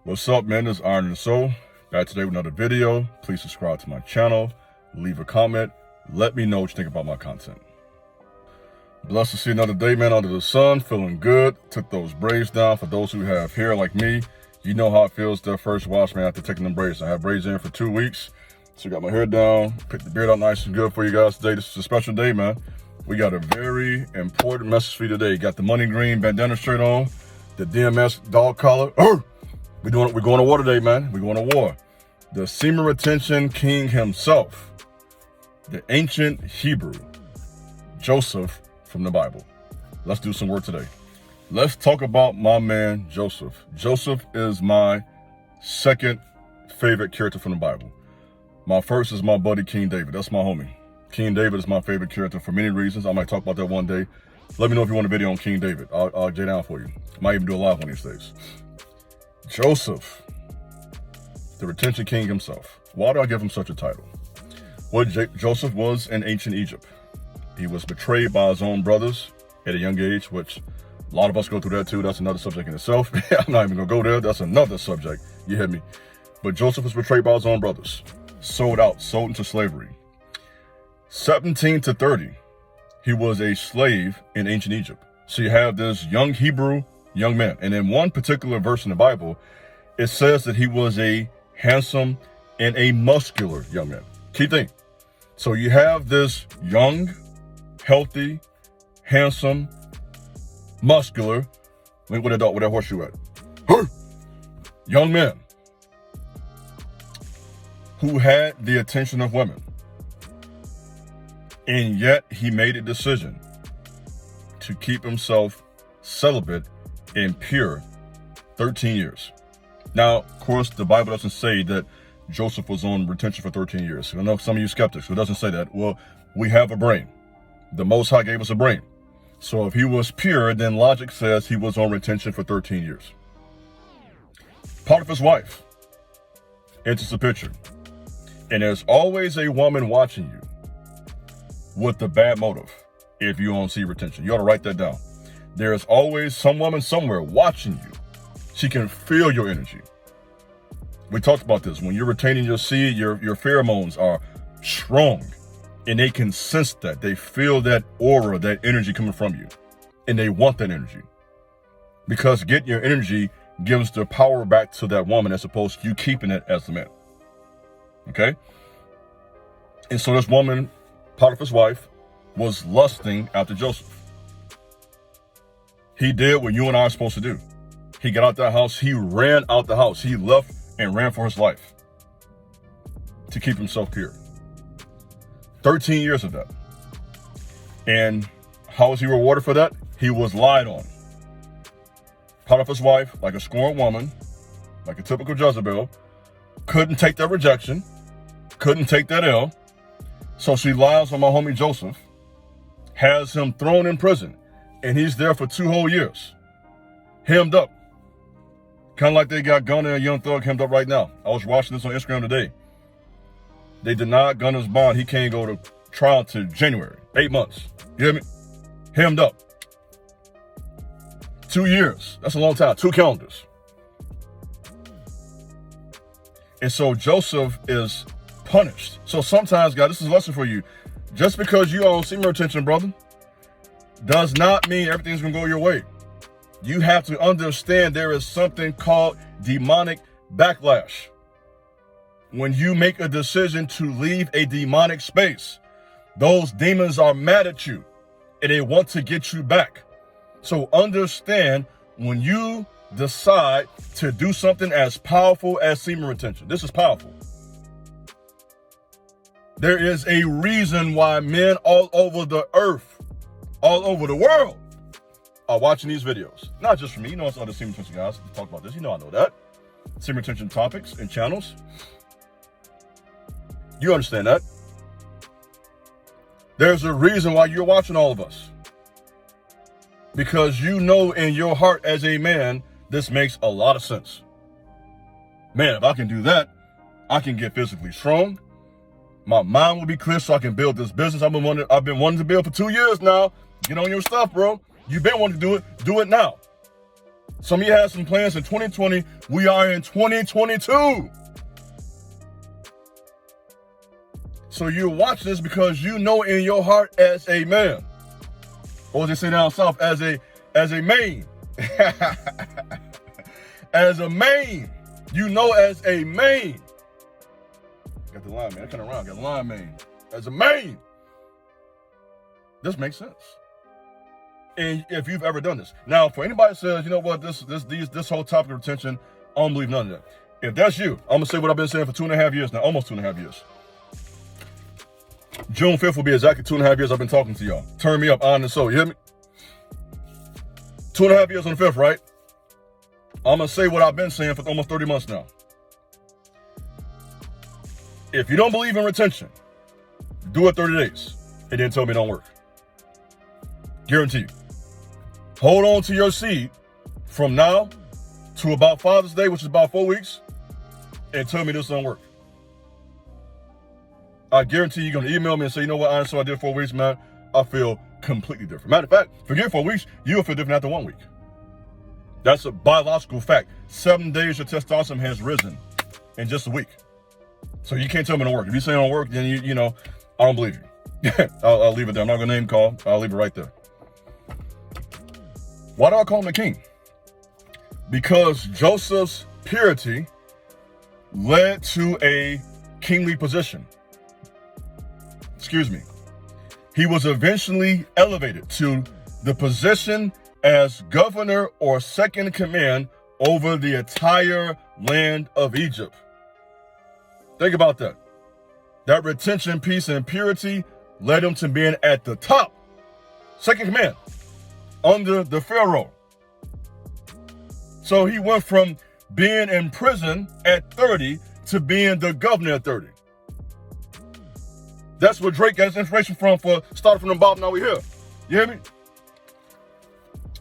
What's up, man? This is Iron in the Soul. Back today with another video. Please subscribe to my channel. Leave a comment. Let me know what you think about my content. Blessed to see another day, man, under the sun. Feeling good. Took those braids down. For those who have hair like me, you know how it feels their first wash, man, after taking them braids. I have braids in for 2 weeks. So got my hair down. Picked the beard out nice and good for you guys today. This is a special day, man. We got a very important message for you today. Got the money green bandana shirt on. The DMS dog collar. We're going to war today, man. We're going to war. The semen retention king himself, the ancient Hebrew, Joesph from the Bible. Let's do some work today. Let's talk about my man, Joesph. Joesph is my second favorite character from the Bible. My first is my buddy, King David. That's my homie. King David is my favorite character for many reasons. I might talk about that one day. Let me know if you want a video on King David. I'll get down for you. Might even do a live one of these days. Joesph, the retention king himself. Why do I give him such a title? Well, Joesph was in ancient Egypt. He was betrayed by his own brothers at a young age, which a lot of us go through that too. That's another subject in itself. I'm not even gonna go there. That's another subject. You hear me? But Joesph was betrayed by his own brothers. Sold into slavery. 17 to 30, he was a slave in ancient Egypt. So you have this young Hebrew young man. And in one particular verse in the Bible, it says that he was a handsome and a muscular young man. Key thing. So you have this young, healthy, handsome, muscular, where that horseshoe at? Young man who had the attention of women. And yet he made a decision to keep himself celibate and pure 13 years. Now, of course, the Bible doesn't say that Joesph was on retention for 13 years. I know some of you skeptics, it doesn't say that. Well, we have a brain. The Most High gave us a brain. So if he was pure, then logic says he was on retention for 13 years. Potiphar's wife enters the picture. And there's always a woman watching you with the bad motive if you don't see retention. You ought to write that down. There's always some woman somewhere watching you. She can feel your energy. We talked about this. When you're retaining your seed, your pheromones are strong and they can sense that. They feel that aura, that energy coming from you. And they want that energy. Because getting your energy gives the power back to that woman as opposed to you keeping it as the man. Okay? And so this woman, Potiphar's wife, was lusting after Joesph. He did what you and I are supposed to do. He got out that house. He ran out the house. He left and ran for his life to keep himself pure. 13 years of that. And how was he rewarded for that? He was lied on. Potiphar's wife, like a scorned woman, like a typical Jezebel, couldn't take that rejection, couldn't take that L. So she lies on my homie Joesph, has him thrown in prison. And he's there for 2 whole years, hemmed up. Kind of like they got Gunna and Young Thug hemmed up right now. I was watching this on Instagram today. They denied Gunna's bond. He can't go to trial until January. 8 months. You hear me? Hemmed up. 2 years. That's a long time. 2 calendars. And so Joesph is punished. So sometimes, guys, this is a lesson for you. Just because you own semen retention, brother, does not mean everything's gonna go your way. You have to understand there is something called demonic backlash. When you make a decision to leave a demonic space, those demons are mad at you and they want to get you back. So understand when you decide to do something as powerful as semen retention. This is powerful. There is a reason why men all over the earth, all over the world, are watching these videos. Not just for me, you know, it's other semen retention guys that talk about this. You know I know that. Semen retention topics and channels. You understand that. There's a reason why you're watching all of us. Because you know in your heart as a man, this makes a lot of sense. Man, if I can do that, I can get physically strong. My mind will be clear so I can build this business I've been wanting to build for 2 years now. Get on your stuff, bro. You've been wanting to do it now. Some of you had some plans in 2020. We are in 2022. So you're watching this because you know in your heart as a man, or as they say down south, as a man, as a man, you know as a man. Got the line, man. I kind of rhyme. Got the line, man. As a man, this makes sense. And if you've ever done this, now for anybody that says, you know what, this whole topic of retention, I don't believe none of that. If that's you, I'm gonna say what I've been saying for 2.5 years now, almost 2.5 years. June 5th will be exactly 2.5 years I've been talking to y'all. Turn me up, on and so. You hear me? 2.5 years on the 5th, right? I'm gonna say what I've been saying for almost 30 months now. If you don't believe in retention, do it 30 days and then tell me it don't work. Guarantee you. Hold on to your seed from now to about Father's Day, which is about 4 weeks, and tell me this don't work. I guarantee you're going to email me and say, you know what, so I did 4 weeks, man. I feel completely different. Matter of fact, forget 4 weeks, you'll feel different after 1 week. That's a biological fact. 7 days your testosterone has risen in just a week. So you can't tell me it don't work. If you say it don't work, then you know, I don't believe you. I'll leave it there. I'm not going to name call. I'll leave it right there. Why do I call him the king? Because Joseph's purity led to a kingly position. Excuse me. He was eventually elevated to the position as governor or second in command over the entire land of Egypt. Think about that. That retention, peace, and purity led him to being at the top, second command, under the Pharaoh. So he went from being in prison at 30 to being the governor at 30. That's where Drake got his inspiration from for starting from the bottom, now we're here. You hear me?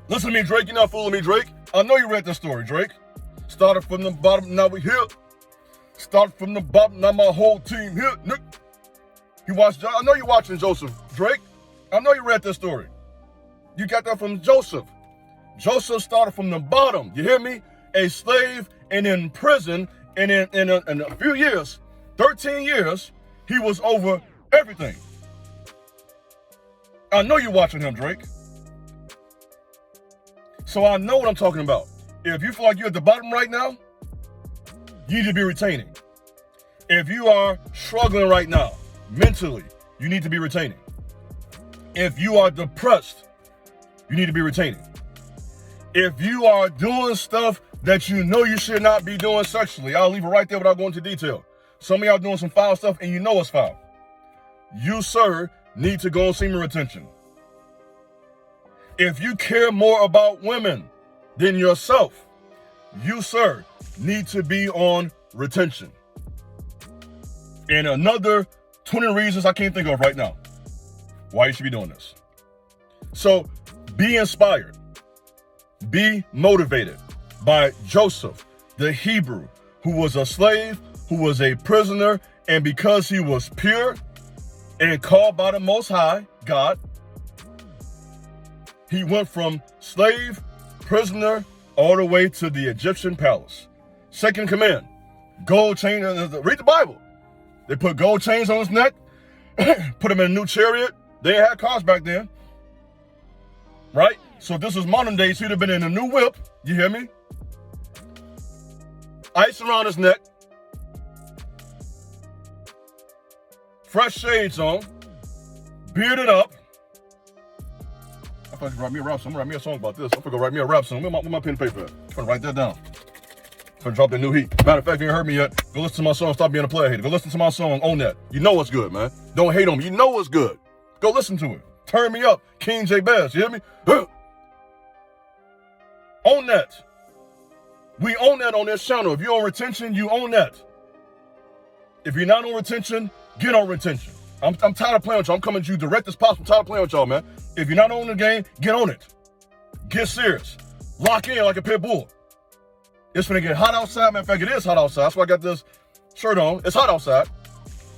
Listen to me, Drake. You're not fooling me, Drake. I know you read this story, Drake. Started from the bottom, now we're here. Start from the bottom, now my whole team here. Nick. I know you're watching Joesph, Drake. I know you read this story. You got that from Joesph. Joesph started from the bottom. You hear me? A slave and in prison, and in a few years, 13 years, he was over everything. I know you're watching him, Drake. So I know what I'm talking about. If you feel like you're at the bottom right now, you need to be retaining. If you are struggling right now, mentally, you need to be retaining. If you are depressed, you need to be retaining. If you are doing stuff that you know you should not be doing sexually, I'll leave it right there without going into detail. Some of y'all doing some foul stuff and you know it's foul. You, sir, need to go on semen retention. If you care more about women than yourself, you, sir, need to be on retention. And another 20 reasons I can't think of right now why you should be doing this. So be inspired. Be motivated by Joesph, the Hebrew, who was a slave, who was a prisoner, and because he was pure and called by the Most High, God, he went from slave, prisoner, all the way to the Egyptian palace. Second command, gold chain. Read the Bible. They put gold chains on his neck, put him in a new chariot. They had cars back then, right? So if this was modern days, he'd have been in a new whip. You hear me? Ice around his neck, fresh shades on, bearded up. I thought you write me a rap song. I'm gonna write me a song about this. I'm gonna write me a rap song. Where my pen and paper at? I'm gonna write that down. I'm gonna drop that new heat. Matter of fact, if you ain't heard me yet, go listen to my song, Stop Being a Player Hater. Go listen to my song, Own That. You know what's good, man. Don't hate on me. You know what's good. Go listen to it. Turn me up. King J Bass, you hear me? Own that. We own that on this channel. If you're on retention, you own that. If you're not on retention, get on retention. I'm tired of playing with y'all. I'm coming to you direct as possible. I'm tired of playing with y'all, man. If you're not on the game, get on it. Get serious. Lock in like a pit bull. It's gonna get hot outside. Matter of fact, it is hot outside. That's why I got this shirt on. It's hot outside.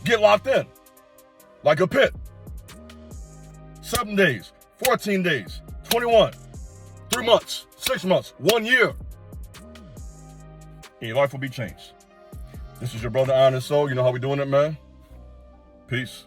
Get locked in. Like a pit. 7 days, 14 days, 21. 3 months, 6 months, 1 year. And your life will be changed. This is your brother Iron and Soul. You know how we doing it, man. Peace.